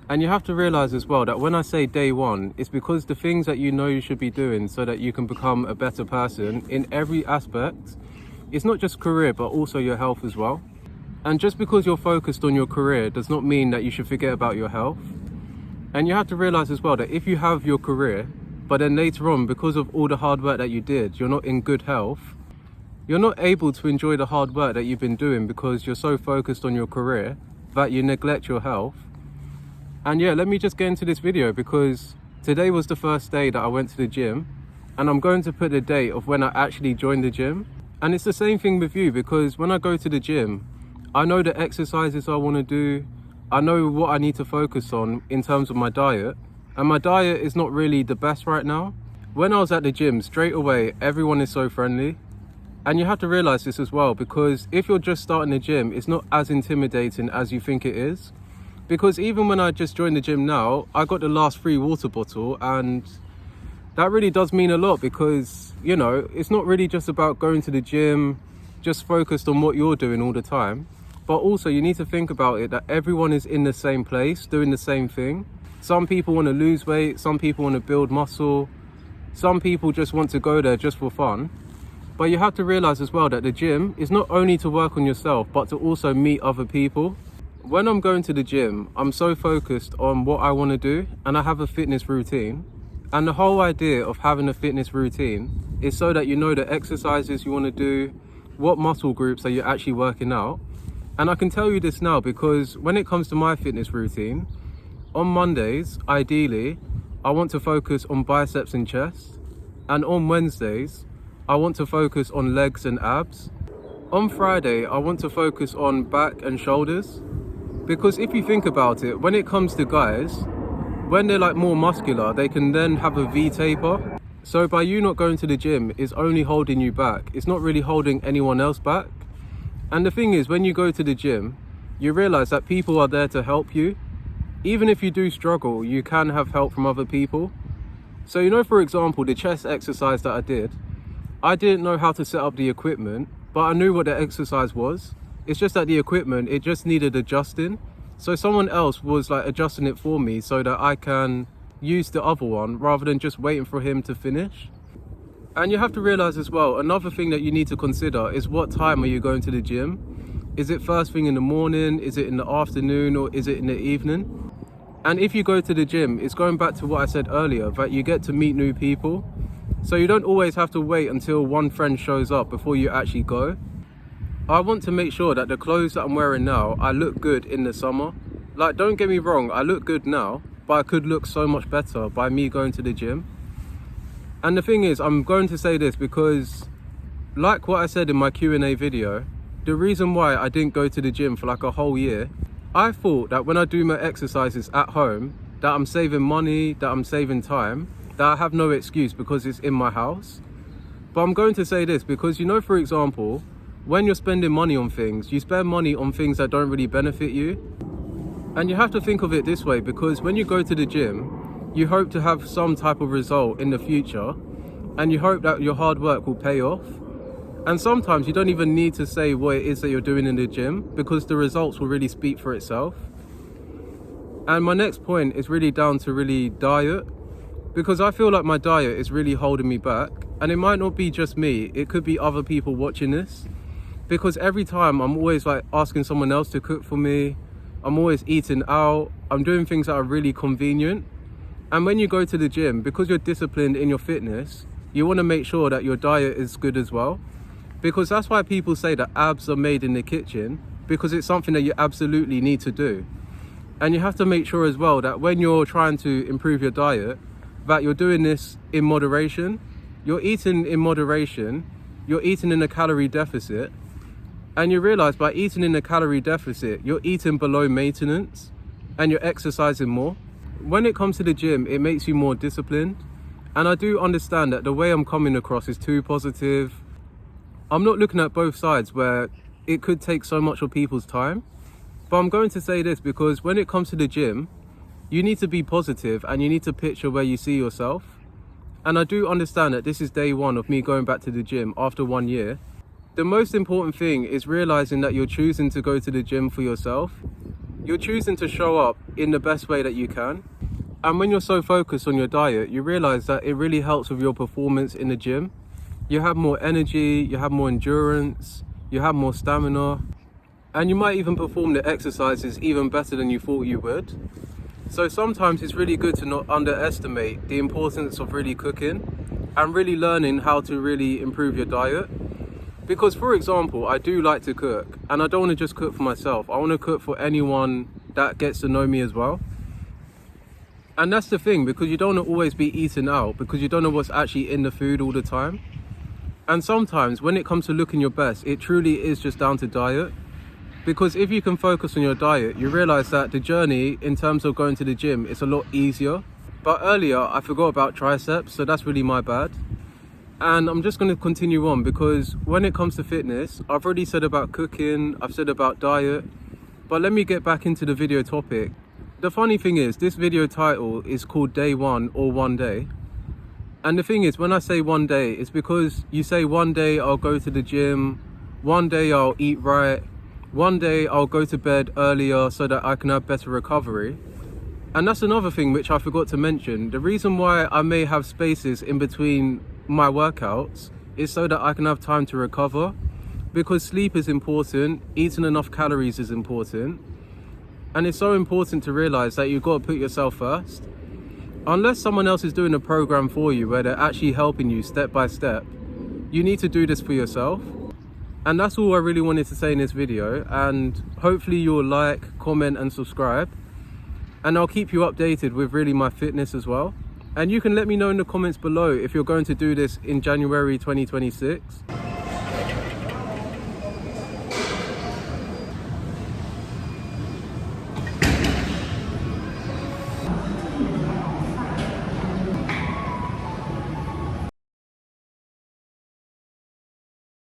And you have to realize as well that when I say day one, it's because the things that you know you should be doing so that you can become a better person in every aspect, it's not just career, but also your health as well. And just because you're focused on your career does not mean that you should forget about your health. And you have to realize as well that if you have your career, but then later on, because of all the hard work that you did, you're not in good health, you're not able to enjoy the hard work that you've been doing because you're so focused on your career that you neglect your health. And yeah, let me just get into this video because today was the first day that I went to the gym, and I'm going to put the date of when I actually joined the gym. And it's the same thing with you, because when I go to the gym, I know the exercises I want to do, I know what I need to focus on in terms of my diet, and my diet is not really the best right now. When I was at the gym, straight away, everyone is so friendly. And you have to realize this as well, because if you're just starting the gym, it's not as intimidating as you think it is. Because even when I just joined the gym now, I got the last free water bottle, and that really does mean a lot because, you know, it's not really just about going to the gym, just focused on what you're doing all the time. But also you need to think about it that everyone is in the same place, doing the same thing. Some people want to lose weight, some people want to build muscle, some people just want to go there just for fun. But you have to realize as well that the gym is not only to work on yourself, but to also meet other people. When I'm going to the gym, I'm so focused on what I want to do, and I have a fitness routine. And the whole idea of having a fitness routine is so that you know the exercises you want to do, what muscle groups are you actually working out. And I can tell you this now because when it comes to my fitness routine, on Mondays, ideally, I want to focus on biceps and chest. And on Wednesdays, I want to focus on legs and abs. On Friday, I want to focus on back and shoulders. Because if you think about it, when it comes to guys, when they're like more muscular, they can then have a V taper. So by you not going to the gym, it's only holding you back. It's not really holding anyone else back. And the thing is, when you go to the gym, you realize that people are there to help you. Even if you do struggle, you can have help from other people. So, you know, for example, the chest exercise that I didn't know how to set up the equipment, but I knew what the exercise was. It's just that the equipment, it just needed adjusting. So someone else was like adjusting it for me so that I can use the other one rather than just waiting for him to finish. And you have to realize as well, another thing that you need to consider is what time are you going to the gym? Is it first thing in the morning? Is it in the afternoon? Or is it in the evening? And if you go to the gym, it's going back to what I said earlier, that you get to meet new people. So you don't always have to wait until one friend shows up before you actually go. I want to make sure that the clothes that I'm wearing now, I look good in the summer. Like, don't get me wrong, I look good now, but I could look so much better by me going to the gym. And the thing is, I'm going to say this because, like what I said in my Q&A video, the reason why I didn't go to the gym for like a whole year, I thought that when I do my exercises at home, that I'm saving money, that I'm saving time, that I have no excuse because it's in my house. But I'm going to say this because, you know, for example, when you're spending money on things, you spend money on things that don't really benefit you. And you have to think of it this way, because when you go to the gym, you hope to have some type of result in the future, and you hope that your hard work will pay off. And sometimes you don't even need to say what it is that you're doing in the gym, because the results will really speak for itself. And my next point is really down to really diet, because I feel like my diet is really holding me back. And it might not be just me, it could be other people watching this. Because every time I'm always like asking someone else to cook for me, I'm always eating out, I'm doing things that are really convenient. And when you go to the gym, because you're disciplined in your fitness, you want to make sure that your diet is good as well. Because that's why people say that abs are made in the kitchen, because it's something that you absolutely need to do. And you have to make sure as well that when you're trying to improve your diet, that you're doing this in moderation. You're eating in moderation, you're eating in a calorie deficit, and you realize by eating in a calorie deficit, you're eating below maintenance and you're exercising more. When it comes to the gym, it makes you more disciplined. And I do understand that the way I'm coming across is too positive. I'm not looking at both sides where it could take so much of people's time. But I'm going to say this because when it comes to the gym, you need to be positive and you need to picture where you see yourself. And I do understand that this is day one of me going back to the gym after 1 year. The most important thing is realizing that you're choosing to go to the gym for yourself. You're choosing to show up in the best way that you can. And when you're so focused on your diet, you realize that it really helps with your performance in the gym. You have more energy, you have more endurance, you have more stamina, and you might even perform the exercises even better than you thought you would. So sometimes it's really good to not underestimate the importance of really cooking and really learning how to really improve your diet. Because, for example, I do like to cook, and I don't want to just cook for myself. I want to cook for anyone that gets to know me as well. And that's the thing, because you don't want to always be eating out, because you don't know what's actually in the food all the time. And sometimes when it comes to looking your best, it truly is just down to diet. Because if you can focus on your diet, you realize that the journey in terms of going to the gym is a lot easier. But earlier I forgot about triceps, so that's really my bad. And I'm just going to continue on, because when it comes to fitness, I've already said about cooking, I've said about diet, but let me get back into the video topic. The funny thing is, this video title is called Day 1 or One Day. And the thing is, when I say one day, it's because you say one day I'll go to the gym, one day I'll eat right, one day I'll go to bed earlier so that I can have better recovery. And that's another thing which I forgot to mention. The reason why I may have spaces in between my workouts is so that I can have time to recover, because sleep is important, eating enough calories is important, and it's so important to realize that you've got to put yourself first. Unless someone else is doing a program for you where they're actually helping you step by step, you need to do this for yourself. And that's all I really wanted to say in this video, and hopefully you'll like, comment and subscribe, and I'll keep you updated with really my fitness as well. And you can let me know in the comments below if you're going to do this in January 2026.